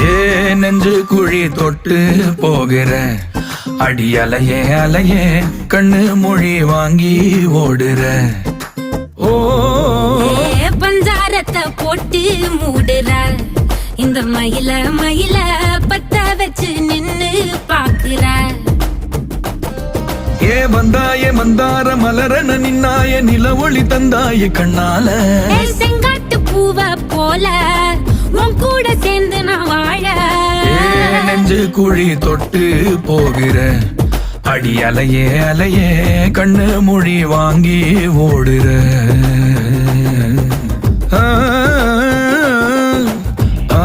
ஏ நெஞ்சு குழி தொட்டு போகிற அடி அலையே அலையே கண்ணு மொழி வாங்கி ஓடுற. ஓ பஞ்சாரத்தை போட்டு மூடுற இந்த மயில மயில பத்த வச்சு நின்னு பாக்குற. ஏ வந்தாய மந்தார மலரன நின்னாய நில ஒளி தந்தாய கண்ணால. செங்காட்டு பூவ போல உன் கூட சேர்ந்து நான் வாழ. நெஞ்சு குழி தொட்டு போகிற அடி அலையே அலையே கண்ணு மொழி வாங்கி ஓடுற. ஆ ஆ